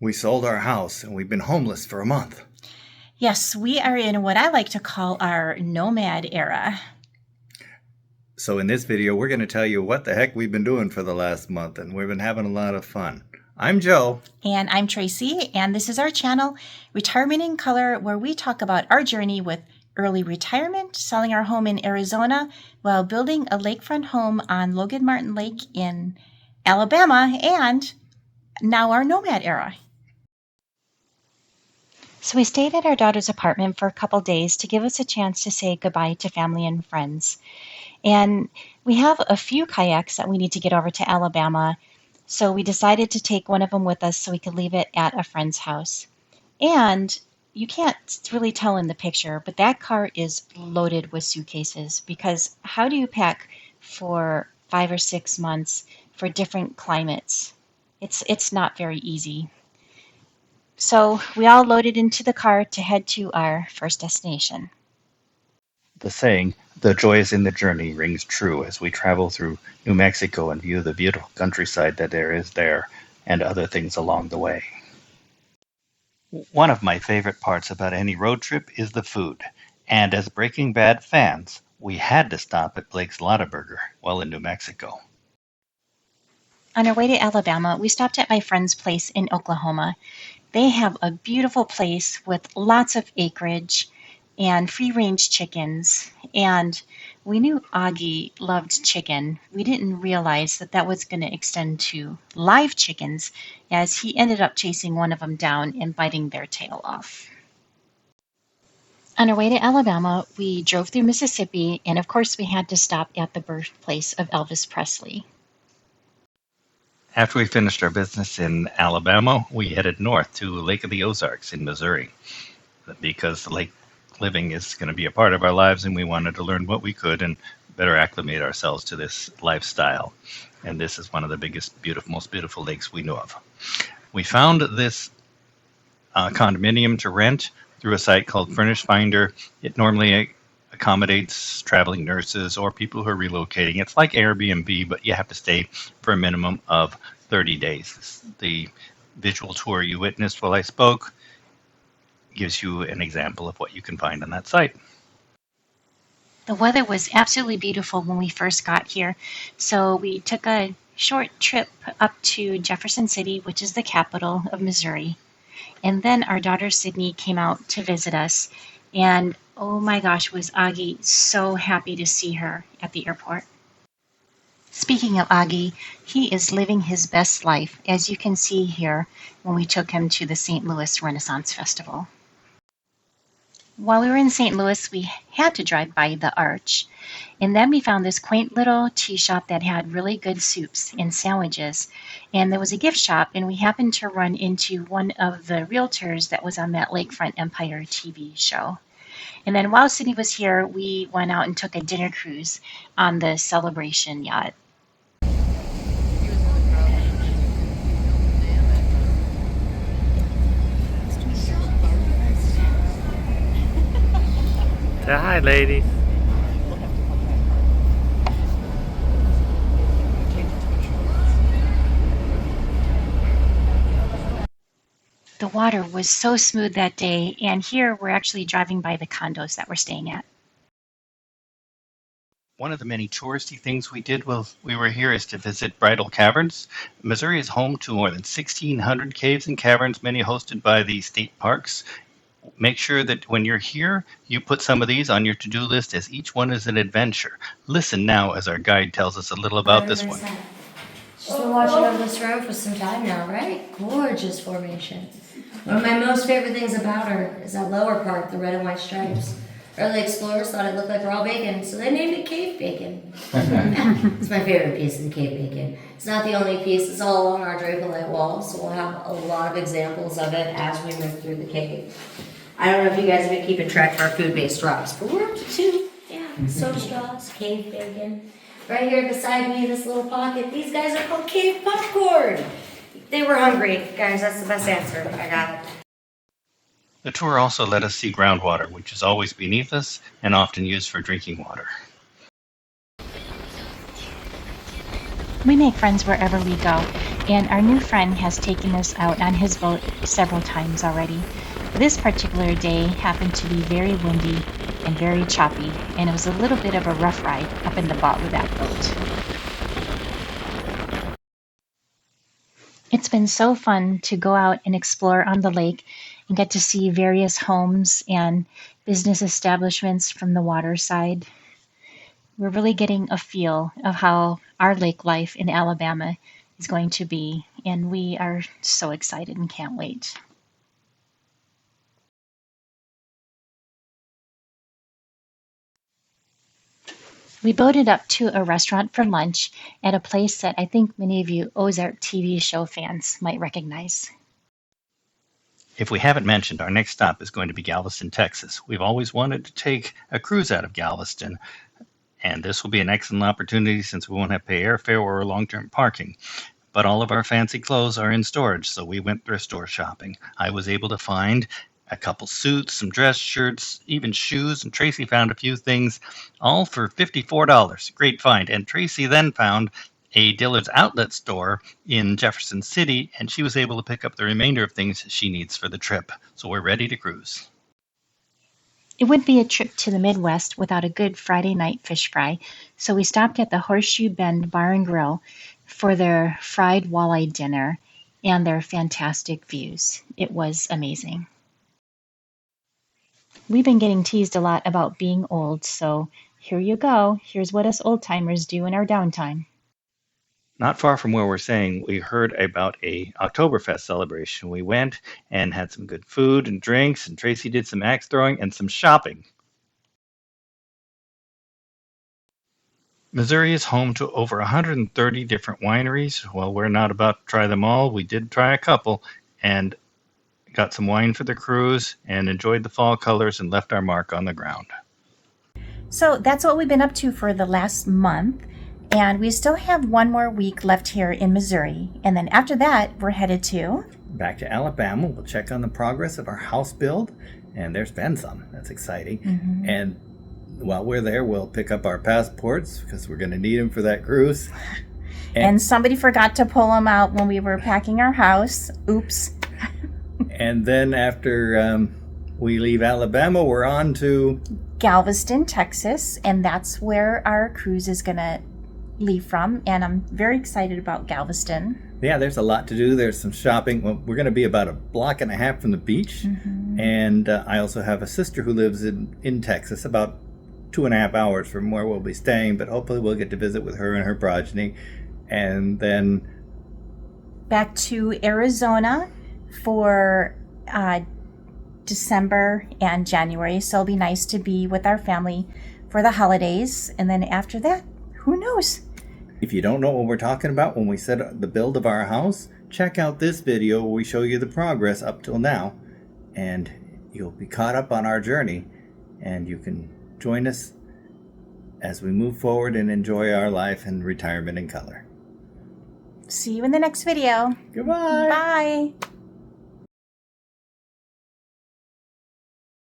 We sold our house and we've been homeless for a month. Yes, we are in what I like to call our nomad era. So in this video, we're going to tell you what the heck we've been doing for the last month, and we've been having a lot of fun. I'm Joe. And I'm Tracy, and this is our channel, Retirement in Color, where we talk about our journey with early retirement, selling our home in Arizona, while building a lakefront home on Logan Martin Lake in Alabama, and now our nomad era. So we stayed at our daughter's apartment for a couple days to give us a chance to say goodbye to family and friends. And we have a few kayaks that we need to get over to Alabama, so we decided to take one of them with us so we could leave it at a friend's house. And you can't really tell in the picture, but that car is loaded with suitcases, because how do you pack for 5 or 6 months for different climates? It's not very easy. So we all loaded into the car to head to our first destination. The saying, "The joy is in the journey," rings true as we travel through New Mexico and view the beautiful countryside that there is there, and other things along the way. One of my favorite parts about any road trip is the food, and as Breaking Bad fans, we had to stop at Blake's Lottaburger while in New Mexico. On our way to Alabama, we stopped at my friend's place in Oklahoma. They have a beautiful place with lots of acreage and free-range chickens, and we knew Augie loved chicken. We didn't realize that that was going to extend to live chickens, as he ended up chasing one of them down and biting their tail off. On our way to Alabama, we drove through Mississippi, and of course we had to stop at the birthplace of Elvis Presley. After we finished our business in Alabama, we headed north to Lake of the Ozarks in Missouri, because lake living is going to be a part of our lives, and we wanted to learn what we could and better acclimate ourselves to this lifestyle. And this is one of the biggest, most beautiful lakes we know of. We found this condominium to rent through a site called Furnish Finder. It normally accommodates traveling nurses or people who are relocating. It's like Airbnb, but you have to stay for a minimum of 30 days. The visual tour you witnessed while I spoke gives you an example of what you can find on that site. The weather was absolutely beautiful when we first got here, so we took a short trip up to Jefferson City, which is the capital of Missouri. And then our daughter Sydney came out to visit us, and oh my gosh, was Augie so happy to see her at the airport. Speaking of Augie, he is living his best life, as you can see here when we took him to the St. Louis Renaissance Festival. While we were in St. Louis, we had to drive by the Arch, and then we found this quaint little tea shop that had really good soups and sandwiches, and there was a gift shop, and we happened to run into one of the realtors that was on that Lakefront Empire TV show. And then while Sydney was here, we went out and took a dinner cruise on the Celebration yacht. Say hi, ladies. The water was so smooth that day, and here we're actually driving by the condos that we're staying at. One of the many touristy things we did while we were here is to visit Bridal Caverns. Missouri is home to more than 1,600 caves and caverns, many hosted by the state parks. Make sure that when you're here, you put some of these on your to-do list, as each one is an adventure. Listen now as our guide tells us a little about this one. She's been watching over this room for some time now, right? Gorgeous formation. One of my most favorite things about her is that lower part, the red and white stripes. Early explorers thought it looked like raw bacon, so they named it cave bacon. It's my favorite piece of the cave bacon. It's not the only piece, it's all along our drapelet wall, so we'll have a lot of examples of it as we move through the cave. I don't know if you guys have been keeping track of our food-based straws, but we're up to 2. Yeah, soda straws, cave bacon. Right here beside me, this little pocket, these guys are called cave popcorn. They were hungry, guys, that's the best answer I got. The tour also let us see groundwater, which is always beneath us and often used for drinking water. We make friends wherever we go, And our new friend has taken us out on his boat several times already. This particular day happened to be very windy and very choppy, and it was a little bit of a rough ride up in the bottom of that boat. It's been so fun to go out and explore on the lake and get to see various homes and business establishments from the water side. We're really getting a feel of how our lake life in Alabama is going to be, and we are so excited and can't wait. We boated up to a restaurant for lunch at a place that I think many of you Ozark TV show fans might recognize. If we haven't mentioned, our next stop is going to be Galveston, Texas. We've always wanted to take a cruise out of Galveston, and this will be an excellent opportunity since we won't have to pay airfare or long-term parking. But all of our fancy clothes are in storage, so we went thrift store shopping. I was able to find a couple suits, some dress shirts, even shoes, and Tracy found a few things, all for $54. Great find. And Tracy then found a Dillard's outlet store in Jefferson City, and she was able to pick up the remainder of things she needs for the trip. So we're ready to cruise. It would be a trip to the Midwest without a good Friday night fish fry, so we stopped at the Horseshoe Bend Bar and Grill for their fried walleye dinner and their fantastic views. It was amazing. We've been getting teased a lot about being old, so here you go. Here's what us old-timers do in our downtime. Not far from where we're staying, we heard about a Oktoberfest celebration. We went and had some good food and drinks, and Tracy did some axe throwing and some shopping. Missouri is home to over 130 different wineries. Well, we're not about to try them all. We did try a couple and got some wine for the cruise and enjoyed the fall colors and left our mark on the ground. So that's what we've been up to for the last month. And we still have one more week left here in Missouri. And then after that, we're headed to... Back to Alabama. We'll check on the progress of our house build. And there's been some. That's exciting. And while we're there, we'll pick up our passports because we're going to need them for that cruise. And somebody forgot to pull them out when we were packing our house. Oops. And then after we leave Alabama, we're on to Galveston, Texas. And that's where our cruise is going to leave from. And I'm very excited about Galveston. Yeah, there's a lot to do. There's some shopping. Well, we're going to be about a block and a half from the beach. And I also have a sister who lives in Texas, about 2.5 hours from where we'll be staying. But hopefully we'll get to visit with her and her progeny. And then back to Arizona for December and January. So it'll be nice to be with our family for the holidays. And then after that, who knows? If you don't know what we're talking about when we said the build of our house, check out this video where we show you the progress up till now. And you'll be caught up on our journey. And you can join us as we move forward and enjoy our life and retirement in color. See you in the next video. Goodbye. Bye.